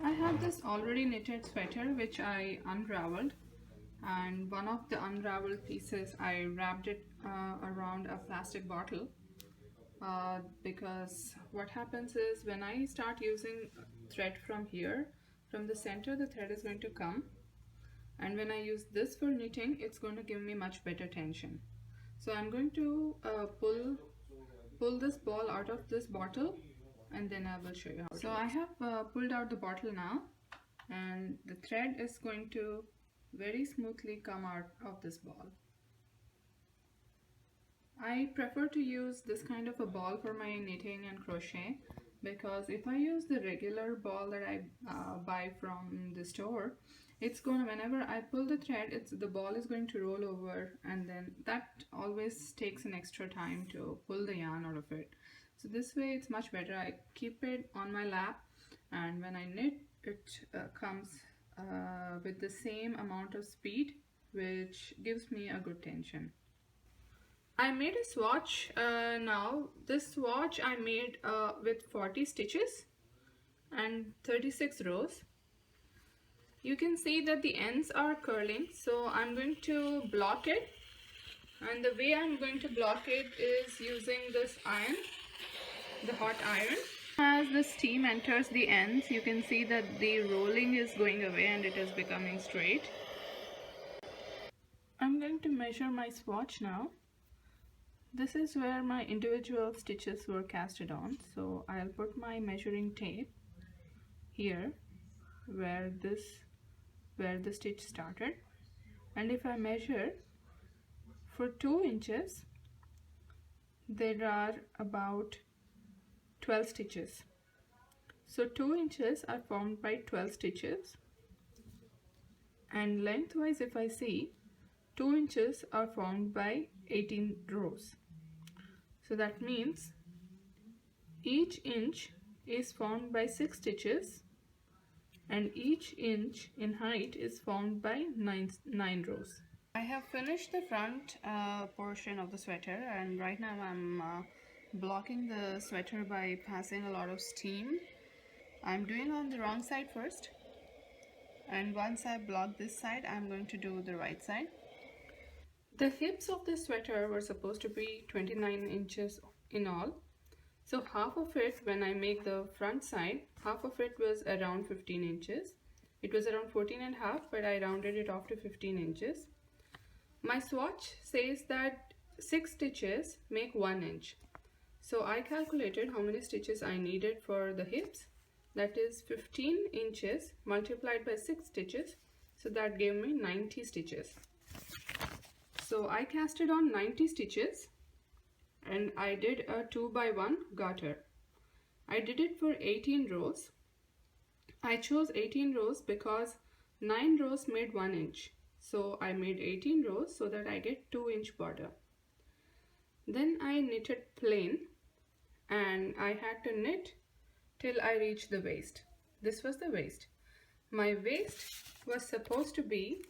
I have this already knitted sweater which I unraveled, and one of the unraveled pieces I wrapped it around a plastic bottle because what happens is when I start using thread from here, from the center the thread is going to come, and when I use this for knitting it's going to give me much better tension. So I'm going to pull this ball out of this bottle and then I will show you how. So I have pulled out the bottle now, and the thread is going to very smoothly come out of this ball. I prefer to use this kind of a ball for my knitting and crochet, because if I use the regular ball that I buy from the store, it's going to, whenever I pull the thread, the ball is going to roll over, and then that always takes an extra time to pull the yarn out of it. So this way it's much better. I keep it on my lap, and when I knit it comes with the same amount of speed, which gives me a good tension. I made a swatch now. This swatch I made with 40 stitches and 36 rows. You can see that the ends are curling, so I'm going to block it, and the way I'm going to block it is using this iron, the hot iron. As the steam enters the ends, you can see that the rolling is going away and it is becoming straight. I'm going to measure my swatch now. This is where my individual stitches were casted on, so I'll put my measuring tape here where the stitch started, and if I measure for 2 inches, there are about 12 stitches. So 2 inches are formed by 12 stitches, and lengthwise if I see, 2 inches are formed by 18 rows. So that means each inch is formed by 6 stitches, and each inch in height is formed by 9 rows. I have finished the front portion of the sweater, and right now I'm blocking the sweater by passing a lot of steam. I'm doing on the wrong side first, and once I block this side, I'm going to do the right side. The hips of this sweater were supposed to be 29 inches in all. So half of it, when I make the front side, half of it was around 15 inches. It was around 14 and a half, but I rounded it off to 15 inches. My swatch says that 6 stitches make 1 inch. So I calculated how many stitches I needed for the hips. That is 15 inches multiplied by 6 stitches. So that gave me 90 stitches. So I casted on 90 stitches, and I did a 2x1 garter. I did it for 18 rows. I chose 18 rows because 9 rows made 1 inch. So I made 18 rows so that I get 2-inch border. Then I knitted plain, and I had to knit till I reached the waist. This was the waist. My waist was supposed to be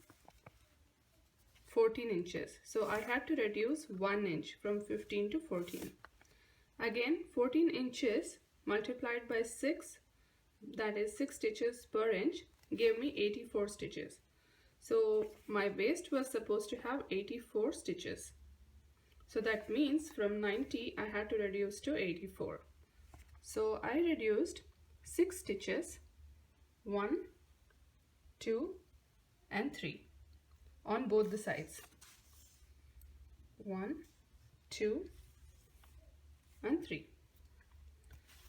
14 inches. So I had to reduce 1 inch from 15 to 14. Again, 14 inches multiplied by 6, that is 6 stitches per inch, gave me 84 stitches. So my waist was supposed to have 84 stitches. So that means from 90 I had to reduce to 84. So I reduced 6 stitches, 1, 2 and 3 on both the sides. 1, 2 and 3.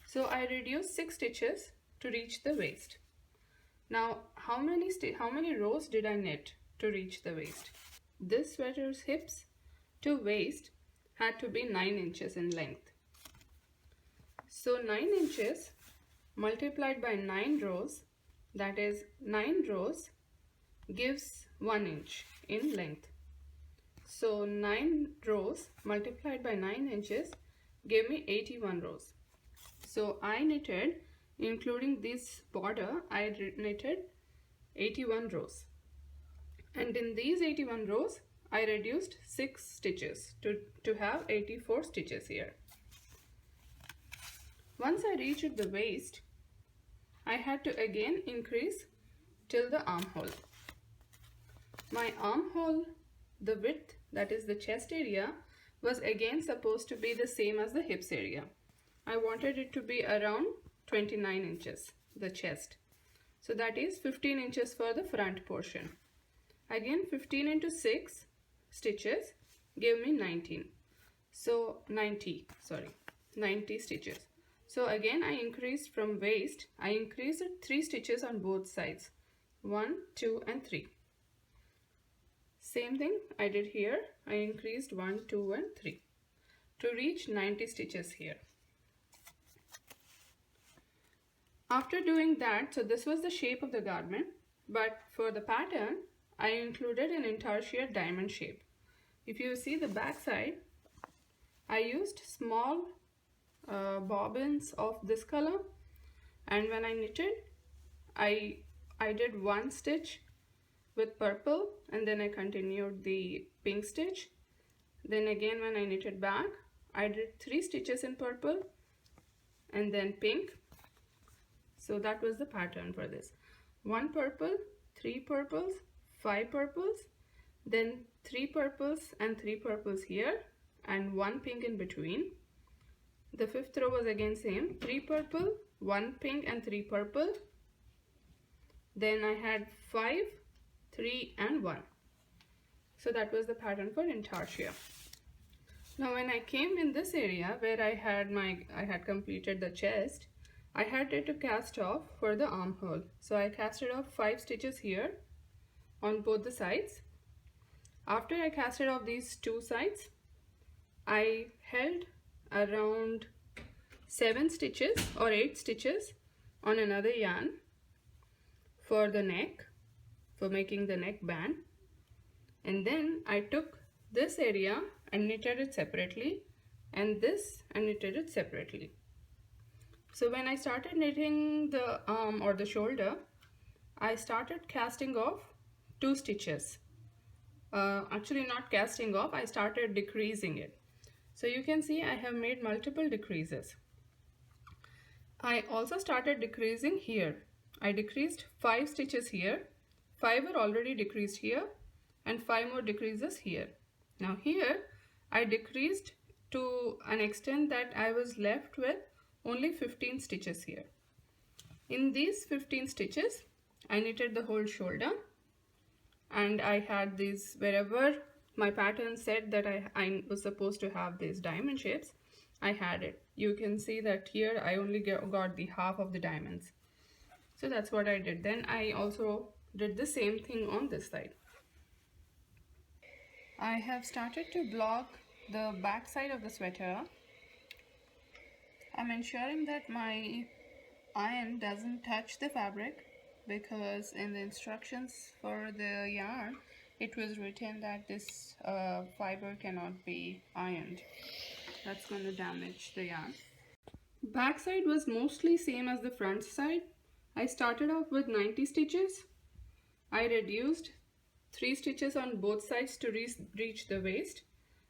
So I reduced 6 stitches to reach the waist. Now how many rows did I knit to reach the waist? This sweater's hips to waist had to be 9 inches in length. So 9 inches multiplied by 9 rows, that is 9 rows, gives 1 inch in length. So 9 rows multiplied by 9 inches gave me 81 rows. So I knitted, including this border, I knitted 81 rows. And in these 81 rows, I reduced 6 stitches to have 84 stitches here. Once I reached the waist, I had to again increase till the armhole. My armhole, the width, that is the chest area, was again supposed to be the same as the hips area. I wanted it to be around 29 inches, the chest. So that is 15 inches for the front portion. Again 15 into 6 stitches gave me 19. So 90 stitches. So again I increased from waist, I increased 3 stitches on both sides. 1, 2 and 3. Same thing I did here. I increased 1, 2 and 3 to reach 90 stitches here. After doing that, so this was the shape of the garment, but for the pattern I included an intarsia diamond shape. If you see the back side, I used small bobbins of this color, and when I knitted, I did one stitch with purple and then I continued the pink stitch. Then again when I knitted back, I did 3 stitches in purple and then pink. So that was the pattern for this. 1 purple, 3 purples, 5 purples, then 3 purples and 3 purples here and 1 pink in between. The 5th row was again same, 3 purple, 1 pink and 3 purple. Then I had 5, 3 and 1. So that was the pattern for intarsia. Now when I came in this area where I had completed the chest, I had to cast off for the armhole. So I casted off 5 stitches here on both the sides. After I casted off these 2 sides, I held around 7 stitches or 8 stitches on another yarn for the neck, for making the neckband, and then I took this area and knitted it separately and this and knitted it separately. So when I started knitting the arm or the shoulder, I started casting off 2 stitches. Actually not casting off, I started decreasing it. So you can see I have made multiple decreases. I also started decreasing here. I decreased 5 stitches here, 5 were already decreased here and 5 more decreases here. Now here I decreased to an extent that I was left with only 15 stitches here. In these 15 stitches I knitted the whole shoulder, and I had these, wherever my pattern said that I was supposed to have these diamond shapes, I had it. You can see that here I only got the half of the diamonds. So that's what I did. Then I also did the same thing on this side. I have started to block the back side of the sweater. I'm ensuring that my iron doesn't touch the fabric, because in the instructions for the yarn it was written that this fiber cannot be ironed. That's going to damage the yarn. Back side was mostly same as the front side. I started off with 90 stitches. I reduced 3 stitches on both sides to reach the waist,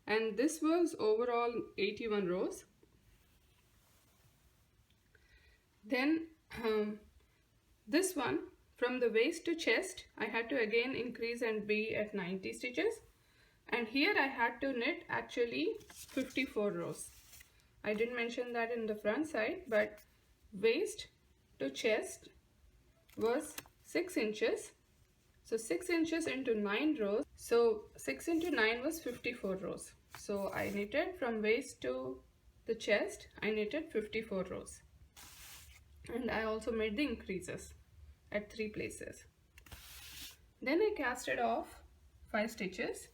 and this was overall 81 rows. Then this one, from the waist to chest, I had to again increase and be at 90 stitches, and here I had to knit actually 54 rows. I didn't mention that in the front side, but waist to chest was 6 inches. So 6 inches into 9 rows. So 6 into 9 was 54 rows. So I knitted from waist to the chest, I knitted 54 rows. And I also made the increases at 3 places. Then I casted off 5 stitches,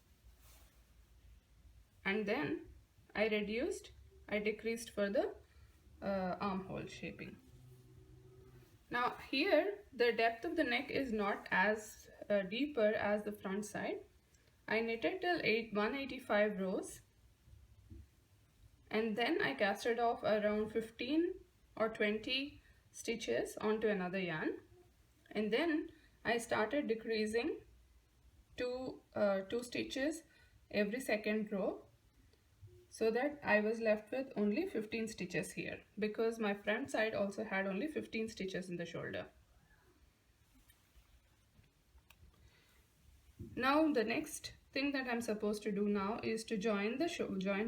and then I decreased for the armhole shaping. Now here the depth of the neck is not as deeper as the front side. I knitted till 185 rows, and then I casted off around 15 or 20 stitches onto another yarn, and then I started decreasing 2 stitches every second row. so that I was left with only 15 stitches here, because my front side also had only 15 stitches in the shoulder. Now the next thing that I'm supposed to do now is to join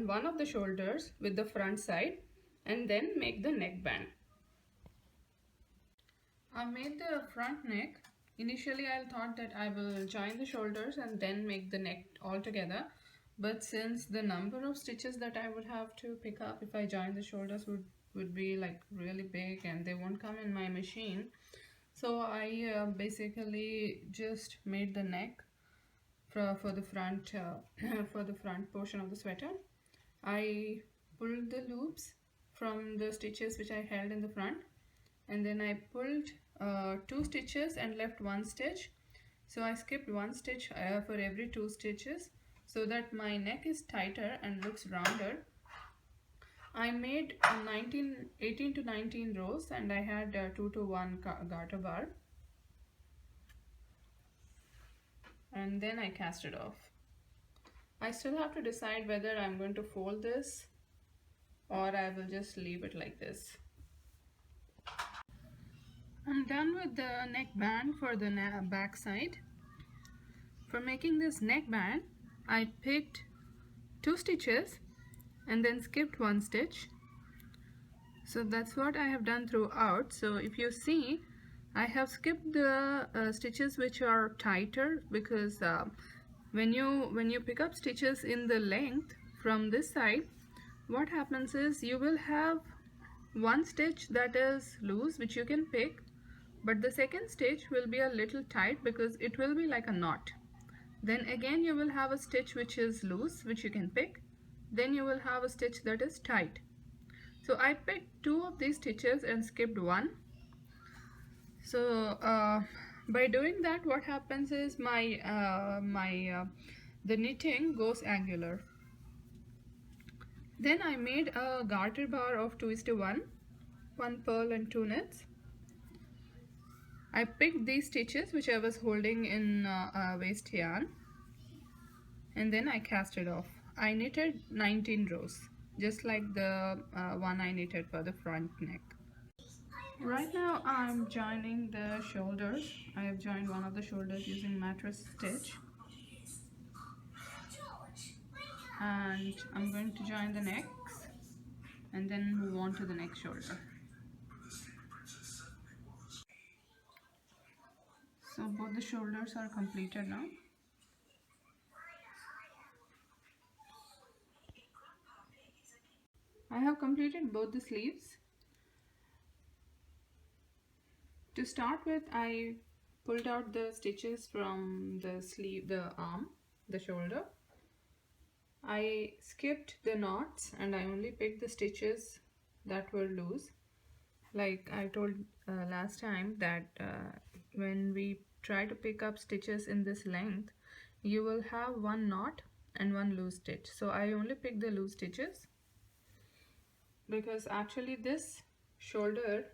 one of the shoulders with the front side and then make the neckband. I made the front neck. Initially I thought that I will join the shoulders and then make the neck all together, but since the number of stitches that I would have to pick up if I join the shoulders would be like really big and they won't come in my machine, so I basically just made the neck for the front for the front portion of the sweater. I pulled the loops from the stitches which I held in the front, and then I pulled 2 stitches and left 1 stitch. So I skipped 1 stitch for every 2 stitches so that my neck is tighter and looks rounder. I made 18 to 19 rows and I had 2 to 1 garter bar, and then I cast it off. I still have to decide whether I'm going to fold this or I will just leave it like this. I'm done with the neckband for the back side. For making this neckband, I picked 2 stitches and then skipped 1 stitch. So that's what I have done throughout. So if you see, I have skipped the stitches which are tighter, because when you pick up stitches in the length from this side, what happens is you will have 1 stitch that is loose which you can pick, but the second stitch will be a little tight because it will be like a knot. Then again you will have a stitch which is loose which you can pick, then you will have a stitch that is tight. So I picked 2 of these stitches and skipped 1. So by doing that, what happens is the knitting goes angular. Then I made a garter bar of 2:1, 1 purl and 2 knits. I picked these stitches which I was holding in waste yarn, and then I cast it off. I knitted 19 rows, just like the one I knitted for the front neck. Right now I'm joining the shoulders. I have joined one of the shoulders using mattress stitch, and I'm going to join the necks and then move on to the next shoulder. So both the shoulders are completed now. I have completed both the sleeves. To start with, I pulled out the stitches from the sleeve, the arm, the shoulder. I skipped the knots and I only picked the stitches that were loose. Like I told last time that when we try to pick up stitches in this length, you will have 1 knot and 1 loose stitch. So I only picked the loose stitches because actually this shoulder,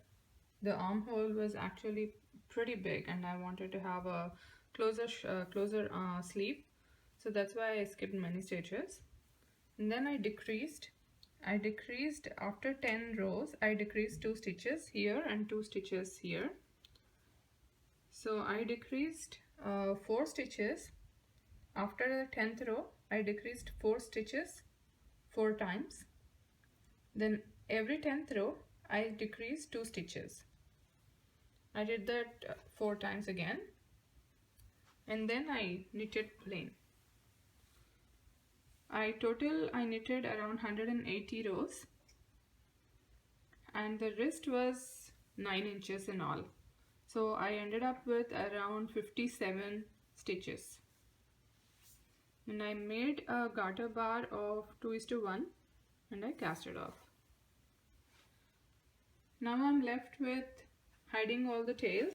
the armhole was actually pretty big and I wanted to have a closer sleeve. So that's why I skipped many stitches. And then I decreased after 10 rows. I decreased 2 stitches here and 2 stitches here. So I decreased 4 stitches. After the 10th row, I decreased 4 stitches 4 times. Then every 10th row, I decreased 2 stitches. I did that 4 times again, and then I knitted plain. I knitted around 180 rows, and the wrist was 9 inches in all. So I ended up with around 57 stitches. And I made a garter bar of 2:1 and I cast it off. Now I'm left with hiding all the tails.